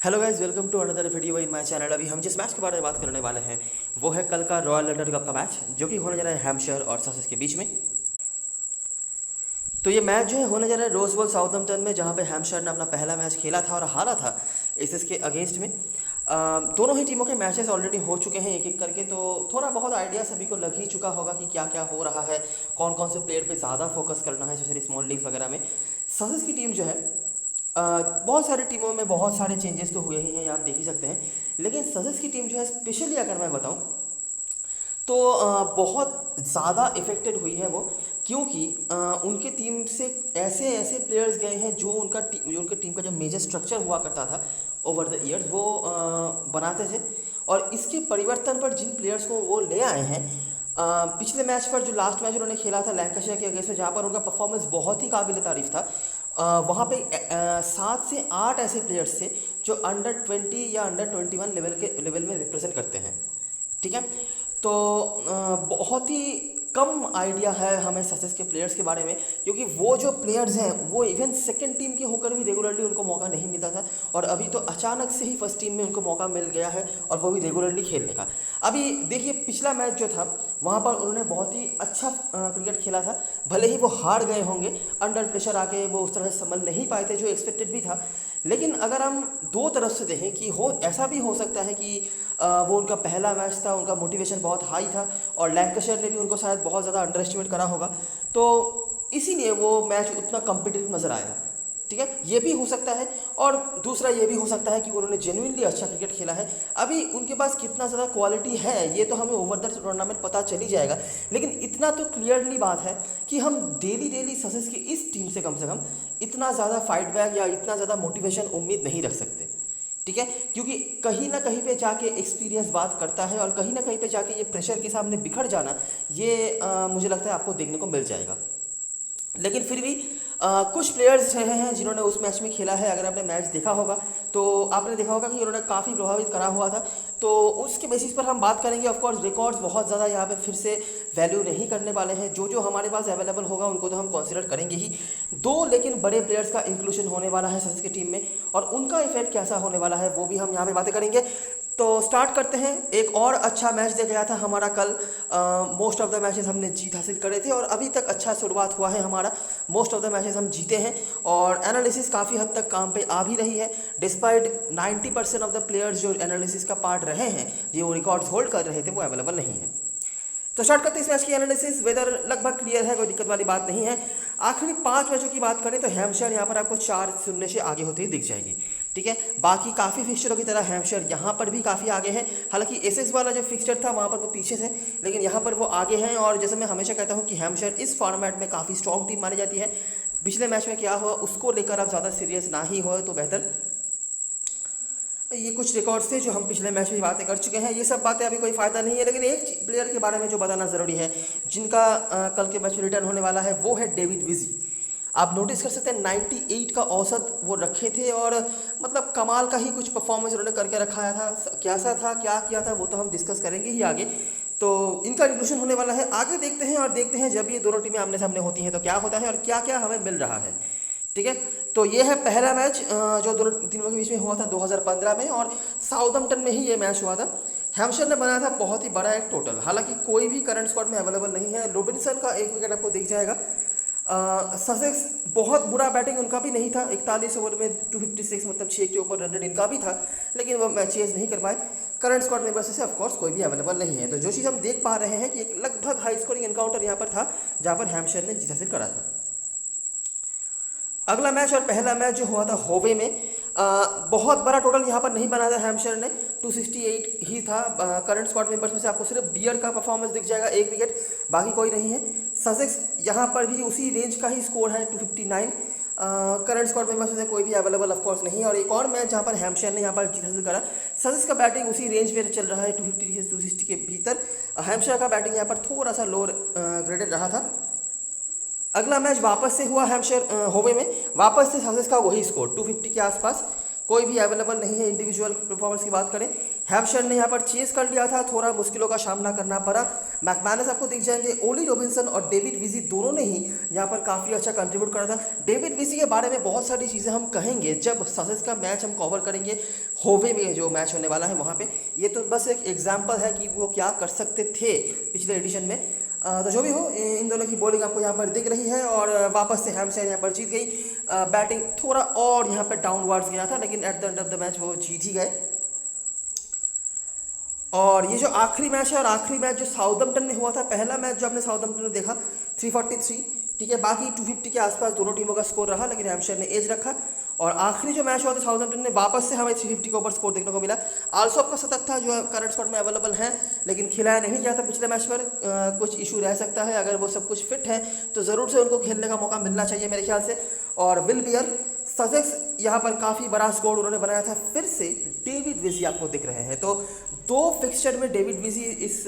Hello guys, welcome to another video in my channel. अभी हम जिस मैच के बारे में बात करने वाले हैं वो है कल का रॉयल लंदन कप का मैच, जो कि होने जा रहा है हैम्पशायर और ससेक्स के बीच में। तो ये मैच जो है होने जा रहा है रोज बोल साउथहैम्पटन में, जहाँ पे हैम्पशायर ने अपना पहला मैच खेला था और हारा था एसेक्स के अगेंस्ट में। दोनों ही टीमों के मैचेस ऑलरेडी हो चुके हैं एक एक करके, तो थोड़ा बहुत आइडिया सभी को लग ही चुका होगा कि क्या क्या हो रहा है, कौन कौन से प्लेयर पे ज़्यादा फोकस करना है, स्पेशली स्मॉल लीग वगैरह में। ससेक्स की टीम जो है, बहुत सारी टीमों में बहुत सारे चेंजेस तो हुए ही हैं, आप देख ही सकते हैं। लेकिन ससेक्स की टीम जो है, स्पेशली अगर मैं बताऊं तो बहुत ज़्यादा इफ़ेक्टेड हुई है वो, क्योंकि उनके टीम से ऐसे ऐसे प्लेयर्स गए हैं जो उनका टीम का जो मेजर स्ट्रक्चर हुआ करता था ओवर द ईयर्स वो बनाते थे। और इसके परिवर्तन पर जिन प्लेयर्स को वो ले आए हैं, पिछले मैच पर जो लास्ट मैच उन्होंने खेला था लैंकाशायर के अगेंस्ट में, जहाँ पर उनका परफॉर्मेंस बहुत ही काबिल तारीफ था, वहाँ पे 7 से 8 ऐसे प्लेयर्स थे जो अंडर 20 या अंडर 21 लेवल में रिप्रेजेंट करते हैं। ठीक है, तो बहुत ही कम आइडिया है हमें ससेक्स के प्लेयर्स के बारे में, क्योंकि वो जो प्लेयर्स हैं वो इवन सेकंड टीम के होकर भी रेगुलरली उनको मौका नहीं मिलता था, और अभी तो अचानक से ही फर्स्ट टीम में उनको मौका मिल गया है, और वो भी रेगुलरली खेलने का। अभी देखिए, पिछला मैच जो था वहाँ पर उन्होंने बहुत ही अच्छा क्रिकेट खेला था। भले ही वो हार गए होंगे, अंडर प्रेशर आके वो उस तरह से संभल नहीं पाए थे जो एक्सपेक्टेड भी था। लेकिन अगर हम दो तरफ से देखें कि ऐसा भी हो सकता है कि वो उनका पहला मैच था, उनका मोटिवेशन बहुत हाई था, और लैंकाशायर ने भी उनको शायद बहुत ज़्यादा अंडर एस्टिमेट करा होगा, तो इसीलिए वो मैच उतना कम्पिटिटिव नज़र आया। ठीक है, ये भी हो सकता है। और दूसरा ये भी हो सकता है कि उन्होंने जेन्युइनली अच्छा क्रिकेट खेला है। अभी उनके पास कितना ज़्यादा क्वालिटी है ये तो हमें ओवर द टूर्नामेंट पता चल ही जाएगा, लेकिन इतना तो क्लियरली बात है कि हम डेली ससेक्स की इस टीम से कम इतना ज़्यादा फाइट बैक या इतना ज़्यादा मोटिवेशन उम्मीद नहीं रख सकते। ठीक है, क्योंकि कहीं ना कहीं पे जाके एक्सपीरियंस बात करता है, और कहीं ना कहीं पे जाके ये प्रेशर के सामने बिखर जाना, ये मुझे लगता है आपको देखने को मिल जाएगा। लेकिन फिर भी कुछ प्लेयर्स रहे हैं जिन्होंने उस मैच में खेला है। अगर आपने मैच देखा होगा तो आपने देखा होगा कि उन्होंने काफ़ी प्रभावित करा हुआ था, तो उसके बेसिस पर हम बात करेंगे। ऑफ कोर्स रिकॉर्ड्स बहुत ज़्यादा यहाँ पे फिर से वैल्यू नहीं करने वाले हैं, जो जो हमारे पास अवेलेबल होगा उनको तो हम कंसीडर करेंगे ही। दो लेकिन बड़े प्लेयर्स का इंक्लूजन होने वाला है ससेक्स की टीम में, और उनका इफेक्ट कैसा होने वाला है वो भी हम यहाँ पे बातें करेंगे। तो स्टार्ट करते हैं। एक और अच्छा मैच देखा गया था हमारा कल। मोस्ट ऑफ द मैचेस हमने जीत हासिल करे थे, और अभी तक अच्छा शुरुआत हुआ है हमारा। मोस्ट ऑफ द मैचेस हम जीते हैं, और एनालिसिस काफ़ी हद तक काम पे आ भी रही है। डिस्पाइट 90% ऑफ द प्लेयर्स जो एनालिसिस का पार्ट रहे हैं, जो रिकॉर्ड्स होल्ड कर रहे थे, वो अवेलेबल नहीं है। तो स्टार्ट करते हैं इस मैच की एनालिसिस। वेदर लगभग क्लियर है, कोई दिक्कत वाली बात नहीं है। आखिरी 5 मैचों की बात करें तो हैम्पशायर यहाँ पर आपको 4-0 से आगे होती ही दिख जाएगी। ठीक है, बाकी काफ़ी फिक्सचरों की तरह हैम्पशायर यहाँ पर भी काफ़ी आगे है। हालांकि एसेक्स वाला जो फिक्सचर था वहाँ पर वो पीछे थे, लेकिन यहाँ पर वो आगे हैं। और जैसे मैं हमेशा कहता हूँ कि हैम्पशायर इस फॉर्मेट में काफ़ी स्ट्रॉन्ग टीम मानी जाती है। पिछले मैच में क्या हुआ उसको लेकर आप ज़्यादा सीरियस ना ही हो तो बेहतर। ये कुछ रिकॉर्ड्स थे जो हम पिछले मैच में बातें कर चुके हैं, ये सब बातें अभी कोई फ़ायदा नहीं है। लेकिन एक प्लेयर के बारे में जो बताना ज़रूरी है, जिनका कल के मैच में रिटर्न होने वाला है, वो है डेविड विजी। आप नोटिस कर सकते हैं 98 का औसत वो रखे थे, और मतलब कमाल का ही कुछ परफॉर्मेंस उन्होंने करके रखाया था। कैसा था, क्या किया था, वो तो हम डिस्कस करेंगे ही आगे। तो इनका इंक्लूजन होने वाला है, आगे देखते हैं। और देखते हैं जब ये दोनों टीमें आमने सामने होती हैं तो क्या होता है और क्या क्या हमें मिल रहा है। ठीक है, तो ये है पहला मैच जो दोनों टीमों के बीच में हुआ था 2015 में, और साउथहैम्पटन में ही ये मैच हुआ था। हैम्पशायर ने बनाया था बहुत ही बड़ा एक टोटल, हालांकि कोई भी करंट स्क्वाड में अवेलेबल नहीं है। रोबिन्सन का एक विकेट आपको दिख जाएगा। ससेक्स बहुत बुरा बैटिंग उनका भी नहीं था, 41 ओवर में 256, मतलब 6 के ऊपर रन रेट इनका भी था, लेकिन वो मैच चेज नहीं कर पाए। करंट स्क्वाड मेंबर्स से ऑफकोर्स कोई भी अवेलेबल नहीं है। तो जो चीज़ हम देख पा रहे हैं कि एक लगभग हाई स्कोरिंग एनकाउंटर यहाँ पर था, जहाँ पर हैम्पशायर ने जीत हासिल करा था। अगला मैच और पहला मैच जो हुआ था होवे में, बहुत बड़ा टोटल यहाँ पर नहीं बना था हैम्पशायर ने, 268 ही था। करंट स्क्वाड मेंबर्स में से आपको सिर्फ बियर का परफॉर्मेंस दिख जाएगा, एक विकेट, बाकी कोई नहीं है। ससेक्स यहाँ पर भी उसी रेंज का ही स्कोर है, 259। करंट स्क्वाड मेंबर्स में से कोई भी अवेलेबल ऑफकोर्स नहीं है। और एक और मैच जहाँ पर हैम्पशायर ने यहाँ पर जीत हासिल करा। ससेक्स का बैटिंग उसी रेंज में चल रहा है, 250 से 260 के भीतर। हैम्पशायर का बैटिंग यहाँ पर थोड़ा सा लोअर ग्रेडेड रहा था। अगला मैच वापस से हुआ हैम्पशायर होवे में, वापस से ससेक्स का वही स्कोर 250 के आसपास, कोई भी अवेलेबल नहीं है। इंडिविजुअल परफॉर्मेंस की बात करें, हैम्पशायर ने यहाँ पर चेस कर लिया था, थोड़ा मुश्किलों का सामना करना पड़ा। मैकमैनस आपको दिख जाएंगे, ओली रॉबिन्सन और डेविड विजी दोनों ने ही यहाँ पर काफ़ी अच्छा कंट्रीब्यूट करा था। डेविड विजी के बारे में बहुत सारी चीज़ें हम कहेंगे जब ससेक्स का मैच हम कवर करेंगे होवे में जो मैच होने वाला है वहाँ पे। ये तो बस एक एग्जाम्पल है कि वो क्या कर सकते थे पिछले एडिशन में। तो जो भी हो, इन दोनों की बॉलिंग आपको यहाँ पर दिख रही है और वापस से हैम्पशायर यहाँ पर जीत गई। बैटिंग थोड़ा और यहाँ पर डाउनवर्ड्स गया था, लेकिन at the end of the match वो जीत ही गए। और ये जो आखिरी मैच है, और आखिरी मैच जो साउथहैम्पटन में हुआ था, पहला मैच जो आपने साउथहैम्पटन में देखा 343, ठीक है, बाकी 250 के आसपास दोनों टीमों का स्कोर रहा, लेकिन हैम्पशायर ने एज रखा। और आखिरी जो मैच हुआ था साउथहैम्पटन ने वापस से हमें 350 के ऊपर स्कोर देखने को मिला। आल्सोप का शतक था जो करंट स्क्वाड में अवेलेबल है, लेकिन खिलाया नहीं गया था पिछले मैच पर। कुछ इशू रह सकता है, अगर वो सब कुछ फिट है तो ज़रूर से उनको खेलने का मौका मिलना चाहिए मेरे ख्याल से। और विल बियर ससेक्स यहाँ पर काफ़ी बड़ा स्कोर उन्होंने बनाया था। फिर से डेविड विजी आपको दिख रहे हैं, तो 2 फिक्सचर में डेविड विजी इस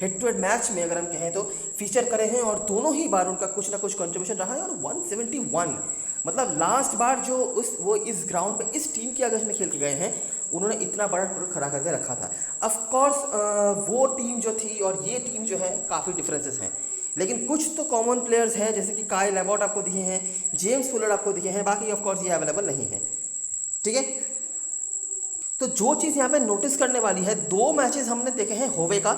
हेड टू हेड मैच में अगर हम कहें तो फीचर करे हैं, और दोनों ही बार उनका कुछ ना कुछ कंट्रीब्यूशन रहा है। और 171 मतलब लास्ट बार जो वो इस ग्राउंड पे इस टीम के अगेंस्ट में खेल के गए हैं, उन्होंने इतना बड़ा टोटल खड़ा करके रखा था। ऑफ कोर्स वो टीम जो थी और ये टीम जो है काफ़ी डिफरेंसेस हैं, लेकिन कुछ तो कॉमन प्लेयर्स हैं, जैसे कि काइल एबॉट आपको दिखे हैं, जेम्स फुलर आपको दिखे हैं, बाकी ऑफ कोर्स ये अवेलेबल नहीं है, ठीक है। तो जो चीज़ यहाँ पे नोटिस करने वाली है, 2 मैचेस हमने देखे हैं होवे का,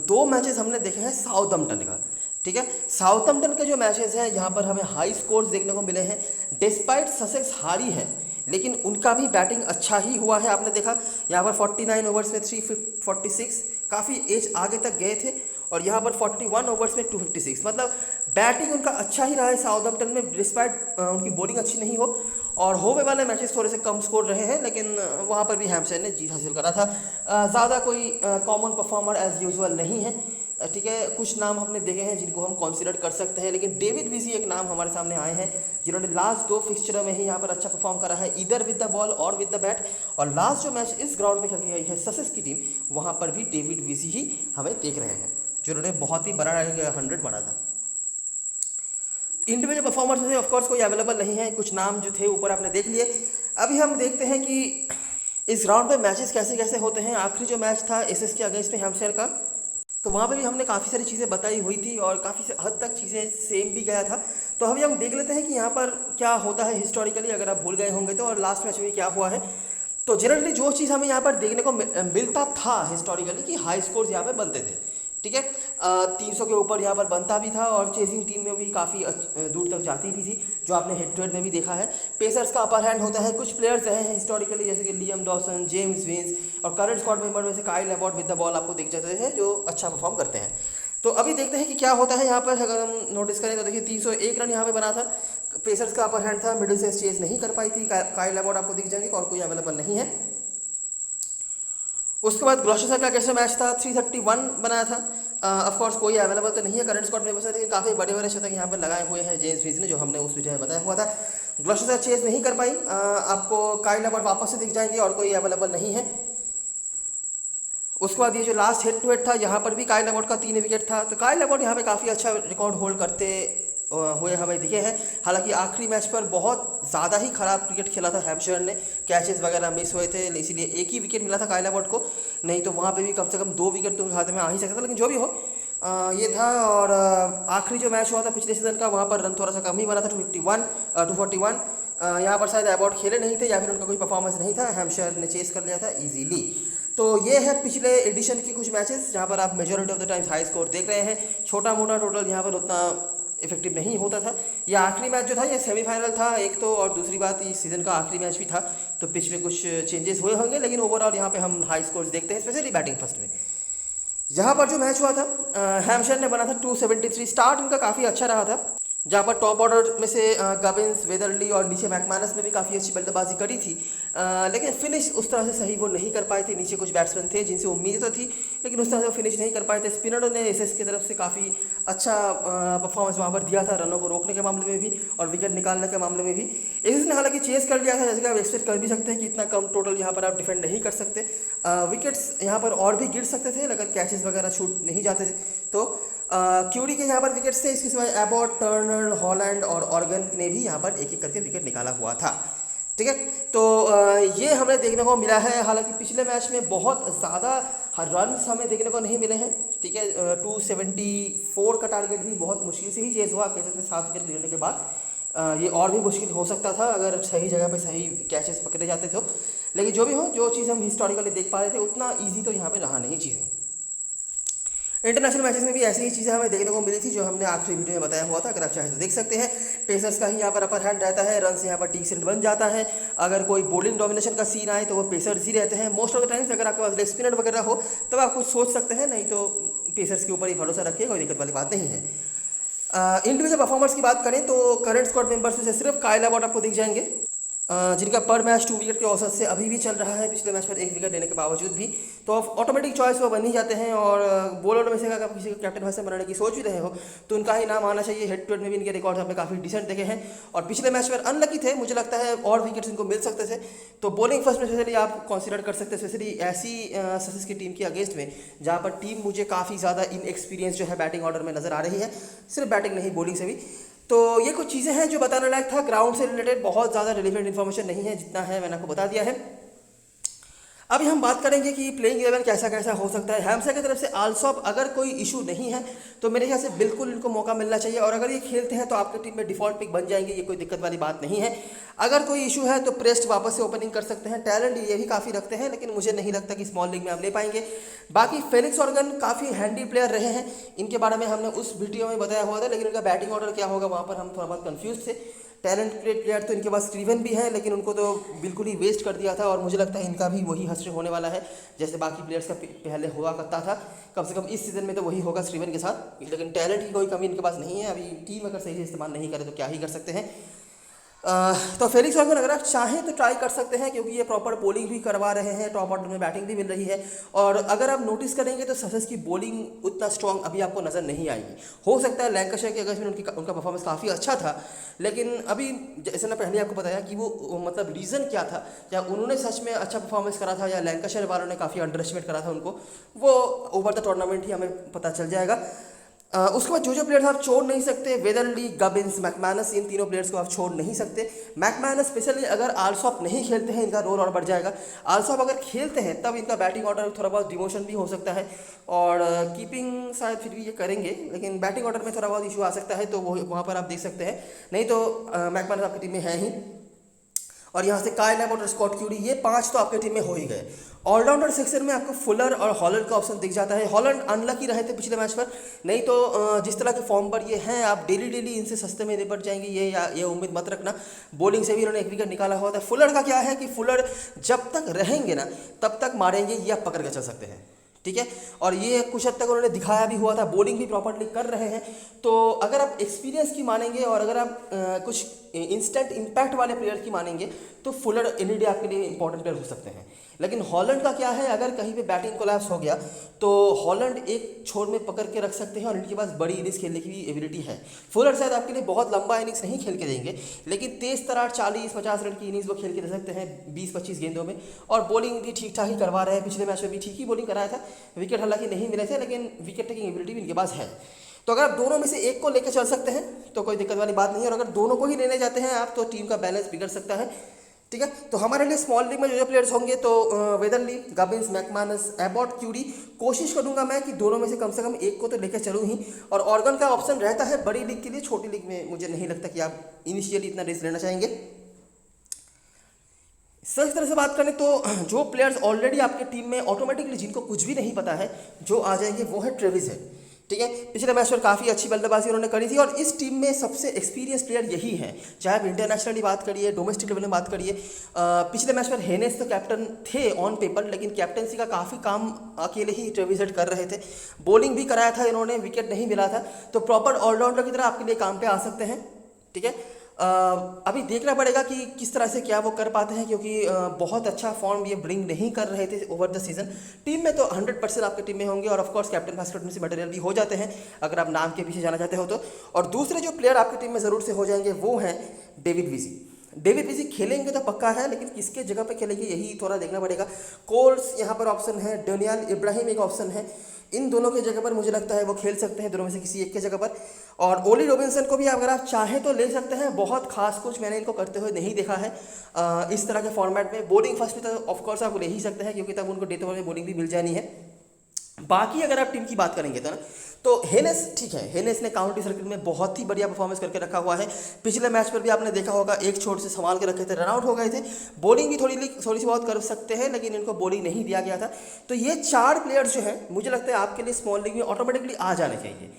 2 मैचेस हमने देखे हैं साउथहैम्पटन का, ठीक है। साउथहैम्पटन के जो मैचेस हैं यहाँ पर हमें हाई स्कोर्स देखने को मिले हैं। डिस्पाइट ससेक्स हारी है, लेकिन उनका भी बैटिंग अच्छा ही हुआ है। आपने देखा यहाँ पर 49 ओवर्स में 346, काफ़ी एज आगे तक गए थे, और यहाँ पर 41 ओवर्स में 256, मतलब बैटिंग उनका अच्छा ही रहा है साउथहैम्पटन में, डिस्पाइट उनकी बॉलिंग अच्छी नहीं हो। और होवे वाले मैचेस थोड़े से कम स्कोर रहे हैं, लेकिन वहाँ पर भी हैम्पशायर ने जीत हासिल करा था। ज़्यादा कोई कॉमन परफॉर्मर एज यूजुअल नहीं है, ठीक है। कुछ नाम हमने देखे हैं जिनको हम कंसीडर कर सकते हैं, लेकिन डेविड विजी एक नाम हमारे सामने आए हैं जिन्होंने लास्ट 2 फिक्सचर में ही यहाँ पर अच्छा परफॉर्म करा है, इधर विद द बॉल और विद द बैट। और लास्ट जो मैच इस ग्राउंड पे खेल के गई है ससेक्स की टीम, वहाँ पर भी डेविड विजी ही हमें देख रहे हैं, जिन्होंने बहुत ही बड़ा 100 मारा था। इंडिविजुअल परफॉर्मर्स में ऑफकोर्स कोई अवेलेबल नहीं है, कुछ नाम जो थे ऊपर आपने देख लिए। अभी हम देखते हैं कि इस ग्राउंड पे मैचेस कैसे कैसे होते हैं। आखिरी जो मैच था एसएस के अगेंस्ट में हैम्पशायर का, तो वहाँ पे भी हमने काफ़ी सारी चीज़ें बताई हुई थी और काफ़ी हद तक चीज़ें सेम भी गया था। तो अभी हम देख लेते हैं कि यहाँ पर क्या होता है हिस्टोरिकली, अगर आप भूल गए होंगे तो, और लास्ट मैच में क्या हुआ है। तो जनरली जो चीज़ हमें यहाँ पर देखने को मिलता था हिस्टोरिकली कि हाई स्कोर्स यहाँ पर बनते थे, ठीक है। 300 के ऊपर यहाँ पर बनता भी था, और चेजिंग टीम में भी काफ़ी दूर तक जाती भी थी, जो आपने हेड टू हेड में भी देखा है। पेसर्स का अपर हैंड होता है, कुछ प्लेयर्स रहे हैं हिस्टोरिकली जैसे कि लियम डॉसन, जेम्स विंस, और करंट स्क्वाड मेंबर में से Kyle Abbott with the ball आपको दिख जाते हैं जो अच्छा परफॉर्म करते हैं। तो अभी देखते हैं कि क्या होता है यहाँ पर। अगर हम नोटिस करें तो देखिए 301 रन यहाँ पे बना था, पेसर्स का अपर हैंड था, मिडिल से चेज नहीं कर पाई थी। काइल एबॉट आपको दिख जाएंगे, और कोई अवेलेबल नहीं है। उसके बाद ग्लॉस्टरशायर का कैसे मैच था, 331 बनाया था। ऑफ कोर्स कोई अवेलेबल तो नहीं है करंट स्क्वाड में, लेकिन काफ़ी बड़े बड़े शतक यहाँ पर लगाए हुए हैं जेम्स विंस ने, जो हमने उस वीडियो में बताया हुआ था। ग्लॉस्टरशायर चेज नहीं कर पाई, आपको काइल एबॉट वापस से दिख जाएंगे, और कोई अवेलेबल नहीं है। उसके बाद ये जो लास्ट हेड टू हेड था, यहाँ पर भी काइल एबॉट का 3 विकेट था। तो काइल एबॉट यहाँ पे काफ़ी अच्छा रिकॉर्ड होल्ड करते हुए हमें दिखे हैं। हालांकि आखिरी मैच पर बहुत ज़्यादा ही खराब क्रिकेट खेला था हैम्पशायर ने, कैचेस वगैरह मिस हुए थे, इसीलिए एक ही विकेट मिला था काइल एबॉट को, नहीं तो वहाँ पे भी कम से कम 2 विकेट तो उनके हाथ में आ ही सकता था। लेकिन जो भी हो, ये था। और आखिरी जो मैच हुआ था पिछले सीजन का, वहाँ पर रन थोड़ा सा कम ही बना था, 241। यहाँ पर शायद एबॉट खेले नहीं थे, या फिर उनका कोई परफॉर्मेंस नहीं था, हैम्पशायर ने चेस कर लिया था ईजीली। तो ये है पिछले एडिशन के कुछ मैचेस, जहाँ पर आप majority of the times high score देख रहे हैं। छोटा मोटा टोटल यहाँ पर उतना इफेक्टिव नहीं होता था। यह आखिरी मैच जो था ये सेमीफाइनल था एक तो, और दूसरी बात इस सीज़न का आखिरी मैच भी था, तो पिच में कुछ चेंजेस हुए होंगे, लेकिन ओवरऑल यहाँ पे हम हाई स्कोर्स देखते हैं, स्पेशली बैटिंग फर्स्ट में। यहाँ पर जो मैच हुआ था हैम्पशायर ने बना था 273। स्टार्ट उनका काफ़ी अच्छा रहा था, जहाँ पर टॉप ऑर्डर में से गबिन्स, वेदरली और नीचे मैकमानस ने भी काफ़ी अच्छी बल्लेबाजी करी थी, लेकिन फिनिश उस तरह से सही वो नहीं कर पाए थे। नीचे कुछ बैट्समैन थे जिनसे उम्मीद तो थी, लेकिन उस तरह से वो फिनिश नहीं कर पाए थे। स्पिनरों ने एसएस की तरफ से काफ़ी अच्छा परफॉर्मेंस वहाँ पर दिया था, रनों को रोकने के मामले में भी और विकेट निकालने के मामले में भी। एसएस ने हालांकि चेस कर लिया था, जैसे कि आप एक्सपेक्ट कर भी सकते हैं कि इतना कम टोटल यहाँ पर आप डिफेंड नहीं कर सकते। विकेट्स यहाँ पर और भी गिर सकते थे अगर कैचेस वगैरह छूट नहीं जाते थे तो। क्यूरी के यहाँ पर विकेट्स थे, इसके सिवाय एबॉट, टर्नर, हॉलैंड और ऑर्गन ने भी यहाँ पर एक एक करके विकेट निकाला हुआ था, ठीक है। तो ये हमें देखने को मिला है। हालांकि पिछले मैच में बहुत ज़्यादा रन्स हमें देखने को नहीं मिले हैं, ठीक है। 274 का टारगेट भी बहुत मुश्किल से ही चेज हुआ, कह सकते हैं 7 विकेट गिरने के बाद। ये और भी मुश्किल हो सकता था अगर सही जगह पे सही कैचेस पकड़े जाते तो, लेकिन जो भी हो, जो चीज़ हम हिस्टोरिकली देख पा रहे थे उतना ईजी तो यहाँ पे रहा नहीं चीज़ें। इंटरनेशनल मैचेस में भी ऐसी ही चीज़ें हमें देखने को मिली थी जो हमने आखिरी वीडियो में बताया हुआ था, अगर आप चाहें तो देख सकते हैं। पेसर्स का ही यहाँ पर अपर हैंड रहता है, रन से यहाँ पर डिसेंट बन जाता है। अगर कोई बॉलिंग डोमिनेशन का सीन आए तो वो पेसर्स ही रहते हैं मोस्ट ऑफ द टाइम्स। अगर आपके पास लेग स्पिनर वगैरह हो तब आप कुछ सोच सकते हैं, नहीं तो पेसर्स के ऊपर ही भरोसा रखिए, कोई दिक्कत वाली बात नहीं है। इंडिविजुअल परफॉर्मेंस की बात करें तो करंट स्क्वाड मेंबर्स में से सिर्फ काइल अबॉट आपको दिख जाएंगे, जिनका पर मैच 2 विकेट के औसत से अभी भी चल रहा है, पिछले मैच पर 1 विकेट लेने के बावजूद भी। तो ऑटोमेटिक चॉइस वो बन ही जाते हैं। और बॉलर में से अगर आप किसी को कैप्टन वैसे बनाने की सोच भी रहे हो तो उनका ही नाम आना चाहिए। हेड टू हेड में भी इनके रिकॉर्ड आपने काफ़ी डिसेंट देखे हैं, और पिछले मैच पर अनलकी थे, मुझे लगता है और विकेट्स इनको मिल सकते थे। तो बॉलिंग फर्स्ट में स्पेशली आप कंसिडर कर सकते हैं, स्पेशली ऐसी ससेक्स की टीम के अगेंस्ट में जहाँ पर टीम मुझे काफ़ी ज़्यादा इनएक्सपीरियंस जो है बैटिंग ऑर्डर में नजर आ रही है, सिर्फ बैटिंग नहीं बॉलिंग से भी। तो ये कुछ चीज़ें हैं जो बताने लायक था। ग्राउंड से रिलेटेड बहुत ज़्यादा रिलेवेंट इन्फॉर्मेशन नहीं है, जितना है मैंने आपको बता दिया है। अभी हम बात करेंगे कि प्लेइंग 11 कैसा कैसा हो सकता है। हैम्पशायर की तरफ से आल्सोप अगर कोई इशू नहीं है तो मेरे ख्याल से बिल्कुल इनको मौका मिलना चाहिए, और अगर ये खेलते हैं तो आपकी टीम में डिफॉल्ट पिक बन जाएंगे, ये कोई दिक्कत वाली बात नहीं है। अगर कोई इशू है तो प्रेस्ट वापस से ओपनिंग कर सकते हैं, टैलेंट ये भी काफ़ी रखते हैं, लेकिन मुझे नहीं लगता कि स्मॉल लीग में आप ले पाएंगे। बाकी फेलिक्स ऑर्गन काफ़ी हैंडी प्लेयर रहे हैं, इनके बारे में हमने उस वीडियो में बताया हुआ था, लेकिन इनका बैटिंग ऑर्डर क्या होगा वहाँ पर हम थोड़ा बहुत कन्फ्यूज थे। टैलेंटेड प्लेयर तो इनके पास स्टीवन भी है, लेकिन उनको तो बिल्कुल ही वेस्ट कर दिया था, और मुझे लगता है इनका भी वही हश्र होने वाला है जैसे बाकी प्लेयर्स का पहले हुआ करता था। कम से कम इस सीज़न में तो वही होगा स्टीवन के साथ, लेकिन टैलेंट की कोई कमी इनके पास नहीं है। अभी टीम अगर सही से इस्तेमाल नहीं करे तो क्या ही कर सकते हैं। तो फेलिक्स ऑर्गन अगर आप चाहें तो ट्राई कर सकते हैं, क्योंकि ये प्रॉपर बॉलिंग भी करवा रहे हैं, टॉप ऑर्डर में बैटिंग भी मिल रही है। और अगर आप नोटिस करेंगे तो ससेक्स की बॉलिंग उतना स्ट्रॉन्ग अभी आपको नज़र नहीं आएगी। हो सकता है लैंकाशायर के अगेंस्ट में उनका परफॉर्मेंस काफ़ी अच्छा था, लेकिन अभी जैसे ना पहले आपको बताया कि वो मतलब रीज़न क्या था, या उन्होंने सच में अच्छा परफॉर्मेंस करा था या लैंकाशायर वालों ने काफ़ी अंडर एस्टिमेट करा था उनको, वो ओवर द टूर्नामेंट ही हमें पता चल जाएगा। उसके बाद जो प्लेयर्स आप छोड़ नहीं सकते, वेदरली, गबिन्स, मैकमैनस, इन तीनों प्लेयर्स को आप छोड़ नहीं सकते। मैकमैनस स्पेशली अगर आल्सोप नहीं खेलते हैं इनका रोल और बढ़ जाएगा। आल्सोप अगर खेलते हैं तब इनका बैटिंग ऑर्डर थोड़ा बहुत डिमोशन भी हो सकता है, और कीपिंग शायद फिर भी ये करेंगे, लेकिन बैटिंग ऑर्डर में थोड़ा बहुत इशू आ सकता है, तो वो वहाँ पर आप देख सकते हैं। नहीं तो मैकमैनस आपकी टीम में है ही, और यहाँ से काइल अबॉट और स्कॉट क्यूरी, ये 5 तो आपके टीम में हो ही गए। ऑलराउंडर सेक्शन में आपको फुलर और हॉलैंड का ऑप्शन दिख जाता है। हॉलैंड अनलकी रहे थे पिछले मैच पर, नहीं तो जिस तरह के फॉर्म पर ये हैं आप डेली इनसे सस्ते में निपट जाएंगे, ये उम्मीद मत रखना। बॉलिंग से भी इन्होंने 1 विकेट निकाला हुआ था। फुलर का क्या है कि फुलर जब तक रहेंगे ना तब तक मारेंगे, ये आप पकड़ के चल सकते हैं, ठीक है। और ये कुछ हद तक उन्होंने दिखाया भी हुआ था, बॉलिंग भी प्रॉपर्ली कर रहे हैं। तो अगर आप एक्सपीरियंस की मानेंगे और अगर आप कुछ इंस्टेंट इम्पैक्ट वाले प्लेयर की मानेंगे तो फुलर एलईडी आपके लिए इंपॉर्टेंट प्लेयर हो सकते हैं। लेकिन हॉलैंड का क्या है, अगर कहीं पे बैटिंग कोलैप्स हो गया तो हॉलैंड एक छोर में पकड़ के रख सकते हैं, और इनके पास बड़ी इनिंग्स खेलने की भी एबिलिटी है। फुलर शायद आपके लिए बहुत लंबा इनिंग्स नहीं खेल के देंगे, लेकिन तेज तरार 40-50 रन की इनिंग्स वो खेल के दे सकते हैं 20-25 गेंदों में। और बॉलिंग भी ठीक ठाक ही करवा रहे हैं, पिछले मैच में भी ठीक ही बॉलिंग कराया था। विकेट हालांकि नहीं मिले थे, लेकिन विकेट टेकिंग एबिलिटी भी इनके पास है। तो अगर आप दोनों में से एक को लेकर चल सकते हैं तो कोई दिक्कत वाली बात नहीं है, और अगर दोनों को ही लेने जाते हैं आप तो टीम का बैलेंस बिगड़ सकता है, ठीक है। तो हमारे लिए स्मॉल लीग में जो प्लेयर्स होंगे तो वेदरली, गबिन्स, मैकमैनस, एबॉट, क्यूरी, कोशिश करूंगा मैं कि दोनों में से कम एक को तो लेकर चलूँ ही। और ऑर्गन का ऑप्शन रहता है बड़ी लीग के लिए, छोटी लीग में मुझे नहीं लगता कि आप इनिशियली इतना रिस्क लेना चाहेंगे। सच तरह से बात करें तो जो प्लेयर्स ऑलरेडी आपके टीम में ऑटोमेटिकली जिनको कुछ भी नहीं पता है जो आ जाएंगे वो है ट्रेविस हेड, ठीक है। पिछले मैच पर काफ़ी अच्छी बल्लेबाजी उन्होंने करी थी, और इस टीम में सबसे एक्सपीरियंस प्लेयर यही है, चाहे आप इंटरनेशनली बात करिए, डोमेस्टिक लेवल में बात करिए। पिछले मैच पर हेनेस तो कैप्टन थे ऑन पेपर, लेकिन कैप्टनसी का काफ़ी काम अकेले ही ट्रेविस हेड कर रहे थे। बॉलिंग भी कराया था इन्होंने, विकेट नहीं मिला था, तो प्रॉपर ऑलराउंडर की तरह आपके लिए काम पे आ सकते हैं, ठीक है। अभी देखना पड़ेगा कि किस तरह से क्या वो कर पाते हैं, क्योंकि बहुत अच्छा फॉर्म ये ब्रिंग नहीं कर रहे थे ओवर द सीजन। टीम में तो 100% आपके टीम में होंगे, और ऑफकोर्स कैप्टन बास्केट में से मटेरियल भी हो जाते हैं अगर आप नाम के पीछे जाना चाहते हो तो। और दूसरे जो प्लेयर आपकी टीम में ज़रूर से हो जाएंगे वो हैं डेविड विजी। डेविड विजी खेलेंगे तो पक्का है, लेकिन किसके जगह पे खेलेंगे यही थोड़ा देखना पड़ेगा। कोल्स यहाँ पर ऑप्शन है, डेनियल इब्राहिम एक ऑप्शन है, इन दोनों के जगह पर मुझे लगता है वो खेल सकते हैं, दोनों में से किसी एक के जगह पर। और ओली रॉबिन्सन को भी अगर आप चाहें तो ले सकते हैं, बहुत खास कुछ मैंने इनको करते हुए नहीं देखा है इस तरह के फॉर्मेट में। बॉलिंग फर्स्ट में तो ऑफकोर्स आप ले ही सकते हैं, क्योंकि तब उनको डेथ ओवर में बॉलिंग भी मिल जानी है। बाकी अगर आप टीम की बात करेंगे तो ना, तो हेनेस ठीक है, हेनेस ने काउंटी सर्किट में बहुत ही बढ़िया परफॉर्मेंस करके रखा हुआ है। पिछले मैच पर भी आपने देखा होगा, एक छोर से संभाल के रखे थे, रनआउट हो गए थे। बॉलिंग भी थोड़ी सी बहुत कर सकते हैं, लेकिन इनको बॉलिंग नहीं दिया गया था। तो ये 4 प्लेयर्स जो हैं मुझे लगता है आपके लिए स्मॉल लीग में ऑटोमेटिकली आ जाने चाहिए।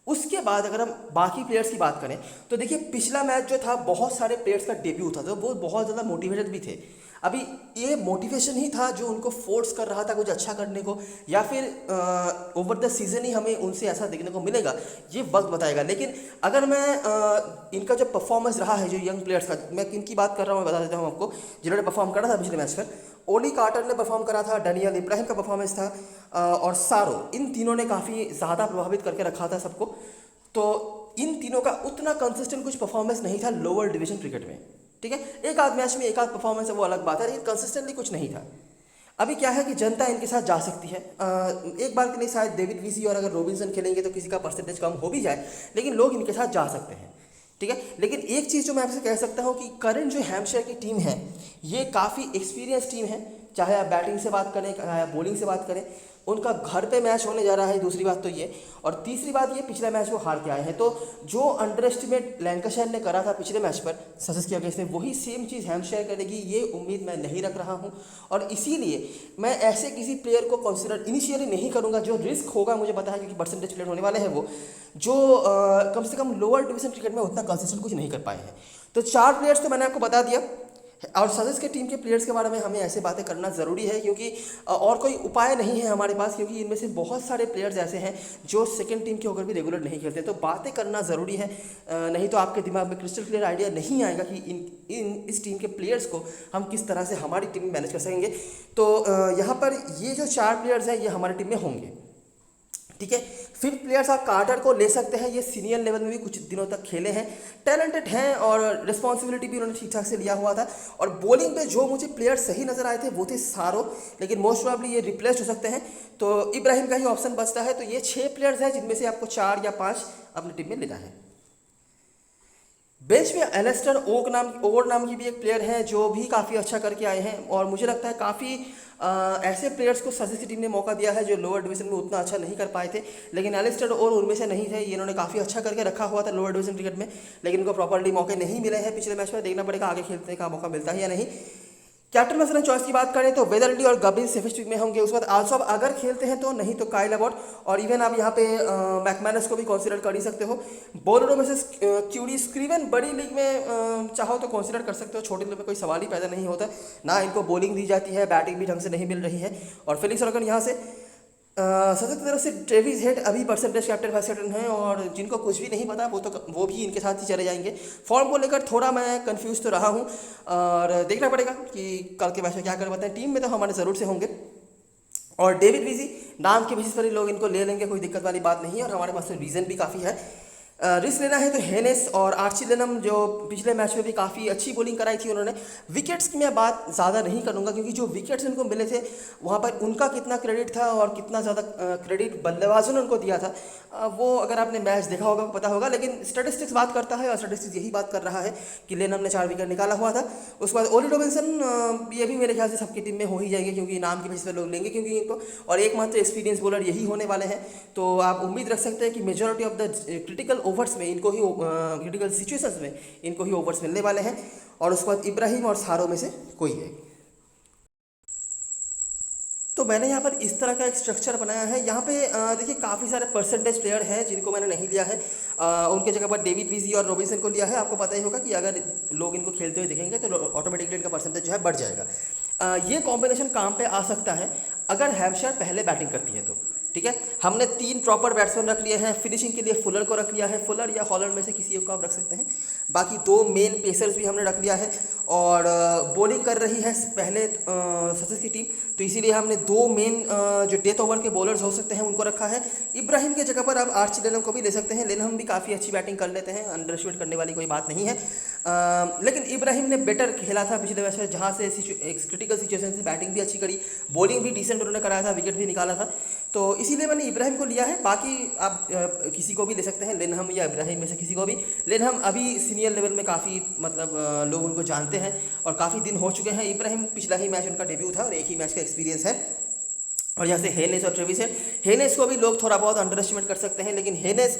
उसके बाद अगर हम बाकी प्लेयर्स की बात करें तो देखिए, पिछला मैच जो था बहुत सारे प्लेयर्स का डेब्यू था, तो वो बहुत ज़्यादा मोटिवेटेड भी थे। अभी ये मोटिवेशन ही था जो उनको फोर्स कर रहा था कुछ अच्छा करने को, या फिर ओवर द सीजन ही हमें उनसे ऐसा देखने को मिलेगा, ये वक्त बताएगा। लेकिन अगर मैं इनका जो परफॉर्मेंस रहा है, जो यंग प्लेयर्स का, मैं किन की बात कर रहा हूँ मैं बता देता हूँ आपको, जिन्होंने परफॉर्म करा था पिछले मैच पर। ओली कार्टर ने परफॉर्म करा था, डेनियल इब्राहिम का परफॉर्मेंस था, और सारो, इन तीनों ने काफ़ी ज़्यादा प्रभावित करके रखा था सबको। तो इन तीनों का उतना कंसिस्टेंट कुछ परफॉर्मेंस नहीं था लोअर डिवीजन क्रिकेट में, ठीक है। एक आध मैच में एक आध परफॉर्मेंस है, वो अलग बात है, लेकिन कंसिस्टेंटली कुछ नहीं था। अभी क्या है कि जनता इनके साथ जा सकती है, एक बार के लिए शायद डेविड वीसी और अगर रॉबिन्सन खेलेंगे तो किसी का परसेंटेज कम हो भी जाए, लेकिन लोग इनके साथ जा सकते हैं, ठीक है। लेकिन एक चीज़ जो मैं आपसे कह सकता हूँ कि करंट जो हैम्पशायर की टीम है, ये काफ़ी एक्सपीरियंस टीम है। चाहे आप बैटिंग से बात करें, चाहे आप बॉलिंग से बात करें, उनका घर पे मैच होने जा रहा है, दूसरी बात तो ये। और तीसरी बात ये, पिछला मैच वो हार के आए हैं, तो जो अंडर एस्टिमेट लैंकाशायर ने करा था पिछले मैच पर ससेक्स के अगेंस्ट में, वही सेम चीज़ हैम्पशायर करेगी, ये उम्मीद मैं नहीं रख रहा हूँ। और इसीलिए मैं ऐसे किसी प्लेयर को कंसिडर इनिशियली नहीं करूँगा जो रिस्क होगा, मुझे पता है क्योंकि परसेंटेज प्लेयर होने वाले हैं वो, जो कम से कम लोअर डिवीजन क्रिकेट में उतना कंसिस्टेंट कुछ नहीं कर पाए हैं। तो 4 प्लेयर्स तो मैंने आपको बता दिया, और सजेस्ट के टीम के प्लेयर्स के बारे में हमें ऐसे बातें करना ज़रूरी है, क्योंकि और कोई उपाय नहीं है हमारे पास, क्योंकि इनमें से बहुत सारे प्लेयर्स ऐसे हैं जो सेकंड टीम के होकर भी रेगुलर नहीं खेलते। तो बातें करना ज़रूरी है, नहीं तो आपके दिमाग में क्रिस्टल क्लियर आइडिया नहीं आएगा कि इस टीम के प्लेयर्स को हम किस तरह से हमारी टीम में मैनेज कर सकेंगे। तो यहाँ पर ये जो 4 प्लेयर्स हैं ये हमारी टीम में होंगे, ठीक है। 5th प्लेयर्स आप कार्टर को ले सकते हैं, ये सीनियर लेवल में भी कुछ दिनों तक खेले हैं, टैलेंटेड हैं और रिस्पॉन्सिबिलिटी भी उन्होंने ठीक ठाक से लिया हुआ था। और बॉलिंग पे जो मुझे प्लेयर सही नज़र आए थे वो थे सारो, लेकिन मोस्ट प्रॉब्ली ये रिप्लेस हो सकते हैं, तो इब्राहिम का ही ऑप्शन बचता है। तो ये 6 प्लेयर्स हैं जिनमें से आपको 4 या 5 अपनी टीम में लेना है। बेंच में एलेस्टर ओक नाम की भी एक प्लेयर है जो भी काफ़ी अच्छा करके आए हैं, और मुझे लगता है काफ़ी ऐसे प्लेयर्स को ससेक्स की टीम ने मौका दिया है जो लोअर डिवीजन में उतना अच्छा नहीं कर पाए थे, लेकिन एलिस्टर और उनमें से नहीं थे। इन्होंने काफ़ी अच्छा करके रखा हुआ था लोअर डिवीजन क्रिकेट में, लेकिन इनको प्रॉपर्ली मौके नहीं मिले हैं पिछले मैच में। देखना पड़ेगा आगे खेलने का मौका मिलता है या नहीं। कैप्टन मसलन चॉइस की बात करें तो वेदरली और गब्रिल सेफेस्ट में होंगे। उसके बाद आल्सो आप अगर खेलते हैं तो, नहीं तो काइल अबॉट, और इवन आप यहाँ पे मैकमैनस को भी कंसीडर कर ही सकते हो। बॉलरों में से क्यूरी स्क्रीवन बड़ी लीग में चाहो तो कंसीडर कर सकते हो, छोटी लीग में कोई सवाल ही पैदा नहीं होता। ना इनको बॉलिंग दी जाती है, बैटिंग भी ढंग से नहीं मिल रही है। और फिलिक्स ऑर्गन यहाँ से सदर की तरफ से ट्रेविस हेड अभी परसेंटेज कैप्टन वाइस कैप्टन हैं, और जिनको कुछ भी नहीं पता वो भी इनके साथ ही चले जाएंगे। फॉर्म को लेकर थोड़ा मैं कंफ्यूज तो रहा हूँ, और देखना पड़ेगा कि कल के मैच में क्या कर पाते हैं। टीम में तो हमारे ज़रूर से होंगे, और डेविड वीजी नाम के बेसिस पर ही लोग इनको ले लेंगे, कोई दिक्कत वाली बात नहीं है, और हमारे पास रीज़न भी काफ़ी है। रिस्क लेना है तो हेनेस और आर्ची लेनम जो पिछले मैच में भी काफ़ी अच्छी बॉलिंग कराई थी उन्होंने। विकेट्स की मैं बात ज़्यादा नहीं करूँगा, क्योंकि जो विकेट्स उनको मिले थे वहाँ पर उनका कितना क्रेडिट था और कितना ज़्यादा क्रेडिट बल्लेबाजों ने उनको दिया था, वो अगर आपने मैच देखा होगा पता होगा। लेकिन स्टैटिस्टिक्स बात करता है, और स्टैटिस्टिक्स यही बात कर रहा है कि लेनम ने 4 विकेट निकाला हुआ था। उसके बाद ओली रॉबिन्सन, ये भी मेरे ख्याल से सबकी टीम में हो ही जाएंगे, क्योंकि नाम के बेसिस पर लोग लेंगे क्योंकि इनको, और एकमात्र एक्सपीरियंस बॉलर यही होने वाले हैं। तो आप उम्मीद रख सकते हैं कि majority of the critical overs में इनको ही, क्रिटिकल सिचुएशंस में इनको ही ओवर्स मिलने वाले हैं। और उसके बाद इब्राहिम और सारो में से कोई है। तो मैंने यहाँ पर इस तरह का एक स्ट्रक्चर बनाया है। यहाँ पे देखिए काफ़ी सारे परसेंटेज प्लेयर हैं जिनको मैंने नहीं लिया है, उनके जगह पर डेविड वीजी और रॉबिन्सन को लिया है। आपको पता ही होगा कि अगर लोग इनको खेलते हुए दिखेंगे तो ऑटोमेटिकली इनका परसेंटेज जो है बढ़ जाएगा। ये कॉम्बिनेशन काम पे आ सकता है अगर हैम्पशायर पहले बैटिंग करती है तो, ठीक है। हमने 3 प्रॉपर बैट्समैन रख लिए हैं। फिनिशिंग के लिए फुलर को रख लिया है, फुलर या हॉलैंड में से किसी एक को आप रख सकते हैं। बाकी 2 मेन पेसर्स भी हमने रख लिया है, और बॉलिंग कर रही है पहले ससेक्स की टीम, तो इसीलिए हमने 2 मेन जो डेथ ओवर के बॉलर्स हो सकते हैं उनको रखा है। इब्राहिम के जगह पर आप आर्ची लेनम को भी ले सकते हैं। लेनम भी काफ़ी अच्छी बैटिंग कर लेते हैं, अंडर एस्टिमेट करने वाली कोई बात नहीं है। लेकिन इब्राहिम ने बेटर खेला था पिछले मैच में, जहाँ से एक क्रिटिकल सिचुएशन से बैटिंग भी अच्छी करी, बॉलिंग भी डिसेंट उन्होंने कराया था, विकेट भी निकाला था। तो इसीलिए मैंने इब्राहिम को लिया है। बाकी आप किसी को भी ले सकते हैं, लेनहम या इब्राहिम में से किसी को भी। लेनहम अभी सीनियर लेवल में काफ़ी मतलब लोग उनको जानते हैं और काफ़ी दिन हो चुके हैं। इब्राहिम पिछला ही मैच उनका डेब्यू था और एक ही मैच का एक्सपीरियंस है। और यहाँ से हेनेस और ट्रेविस हेड, हेनेस को भी लोग थोड़ा बहुत अंडर एस्टिमेट कर सकते हैं, लेकिन हेनेस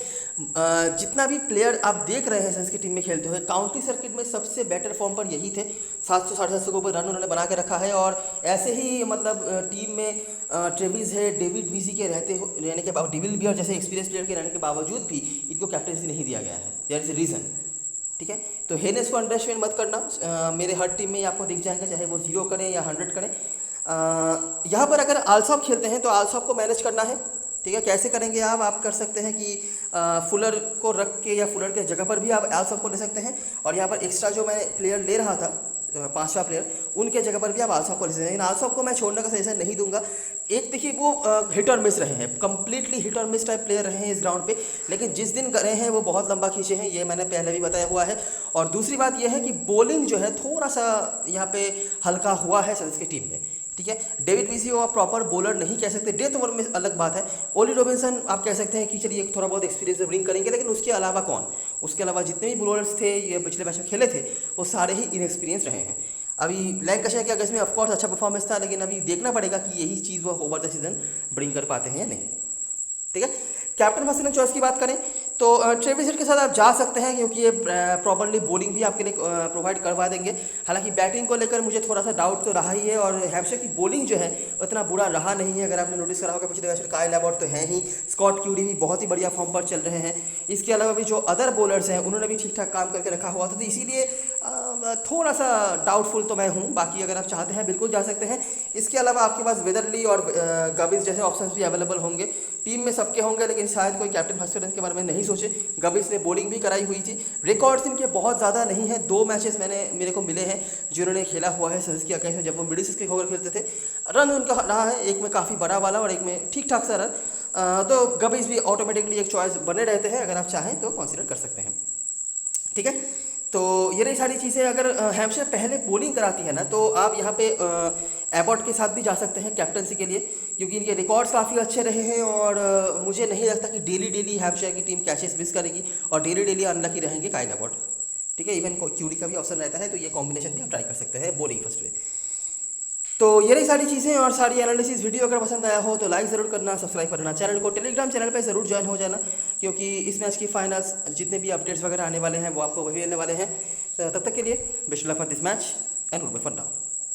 जितना भी प्लेयर आप देख रहे हैं सन्स की टीम में खेलते हुए, काउंटी सर्किट में सबसे बेटर फॉर्म पर यही थे। 700 750 के ऊपर रन उन्होंने बना के रखा है। और ऐसे ही मतलब टीम में ट्रेविस हेड, डेविड वीजी के रहने के बाद, डिविल बियर जैसे एक्सपीरियंस प्लेयर के रहने के बावजूद भी इनको कैप्टनसी नहीं दिया गया है। देयर इज ए रीज़न, ठीक है। तो हेनेस को अंडर एस्टिमेट मत करना। मेरे हर टीम में आपको दिख जाएगा, चाहे वो 0 करें या 100 करें। यहाँ पर अगर आलसॉप खेलते हैं तो आलसॉप को मैनेज करना है, ठीक है। कैसे करेंगे आप कर सकते हैं कि फुलर को रख के या फुलर के जगह पर भी आप आलसॉप को ले सकते हैं। और यहाँ पर एक्स्ट्रा जो मैं प्लेयर ले रहा था 5वां प्लेयर, उनके जगह पर भी आप आलसॉप को ले सकते हैं। लेकिन आलसॉप को मैं छोड़ने का सजेशन नहीं दूंगा। एक देखिए वो हिट और मिस रहे हैं, कंप्लीटली हिट और मिस टाइप प्लेयर रहे हैं इस ग्राउंड पे, लेकिन जिस दिन गए हैं वो बहुत लंबा खींचे हैं, ये मैंने पहले भी बताया हुआ है। और दूसरी बात यह है कि बॉलिंग जो है थोड़ा सा यहाँ पे हल्का हुआ है सन्स की टीम में, ठीक है। डेविड वीजी को आप प्रॉपर बॉलर नहीं कह सकते, डेथ ओवर में अलग बात है। ओली रॉबिन्सन आप कह सकते हैं कि चलिए थोड़ा बहुत एक्सपीरियंस ब्रिंग करेंगे, लेकिन उसके अलावा कौन, उसके अलावा जितने भी बॉलर्स थे ये पिछले मैच में खेले थे वो सारे ही इनएक्सपीरियंस रहे हैं। अभी लैंकाशायर के अगेंस्ट में ऑफकोर्स अच्छा परफॉर्मेंस था, लेकिन अभी देखना पड़ेगा कि यही चीज़ वो ओवर द सीजन ब्रिंग कर पाते हैं या नहीं, ठीक है। कैप्टन फर्स्ट इलेवन चॉइस की बात करें तो ट्रेविस हेड के साथ आप जा सकते हैं, क्योंकि ये प्रॉपर्ली बॉलिंग भी आपके लिए प्रोवाइड करवा देंगे। हालांकि बैटिंग को लेकर मुझे थोड़ा सा डाउट तो रहा ही है, और हैम्पशायर की बॉलिंग जो है उतना बुरा रहा नहीं है। अगर आपने नोटिस करा होगा पिछले मैच में काइल एबॉट तो है ही, स्कॉट क्यूरी भी बहुत ही बढ़िया फॉर्म पर चल रहे हैं। इसके अलावा भी जो अदर बॉलर्स हैं उन्होंने भी ठीक ठाक काम करके रखा हुआ था, तो इसीलिए थोड़ा सा डाउटफुल तो मैं हूँ। बाकी अगर आप चाहते हैं बिल्कुल जा सकते हैं। इसके अलावा आपके पास वेदरली और गबिस जैसे ऑप्शंस भी अवेलेबल होंगे, टीम में सबके होंगे, लेकिन शायद कोई कैप्टन फर्स्ट इलेवन के बारे में नहीं सोचे। गबिस ने बॉलिंग भी कराई हुई थी। रिकॉर्ड्स इनके बहुत ज़्यादा नहीं है, 2 मैचेस मेरे को मिले हैं जिन्होंने खेला हुआ है सन्स के अगेंस्ट में, जब वो मिडिल के होकर खेलते थे। रन उनका रहा है, एक में काफ़ी बड़ा वाला और एक में ठीक ठाक सा रन। तो गबिस भी ऑटोमेटिकली एक चॉइस बने रहते हैं, अगर आप चाहें तो कंसिडर कर सकते हैं, ठीक है। तो ये रही सारी चीज़ें। अगर हैम्पशायर पहले बॉलिंग कराती है ना, तो आप यहाँ पे एबॉट के साथ भी जा सकते हैं कैप्टनसी के लिए, क्योंकि इनके रिकॉर्ड्स काफ़ी अच्छे रहे हैं। और मुझे नहीं लगता कि डेली हैम्पशायर की टीम कैचेस मिस करेगी, और डेली अनलकी रहेंगे काइल एबॉट, ठीक है। इवन क्यूरी का भी ऑप्शन रहता है, तो ये कॉम्बिनेशन भी आप ट्राई कर सकते हैं बॉलिंग फर्स्ट में। तो ये रही सारी चीज़ें और सारी एनालिसिस। वीडियो अगर पसंद आया हो तो लाइक ज़रूर करना, सब्सक्राइब करना चैनल को, टेलीग्राम चैनल पे ज़रूर ज्वाइन हो जाना, क्योंकि इस मैच की फाइनल्स जितने भी अपडेट्स वगैरह आने वाले हैं वो आपको वही मिलने वाले हैं। तब तक के लिए best luck for this match and good bye for now.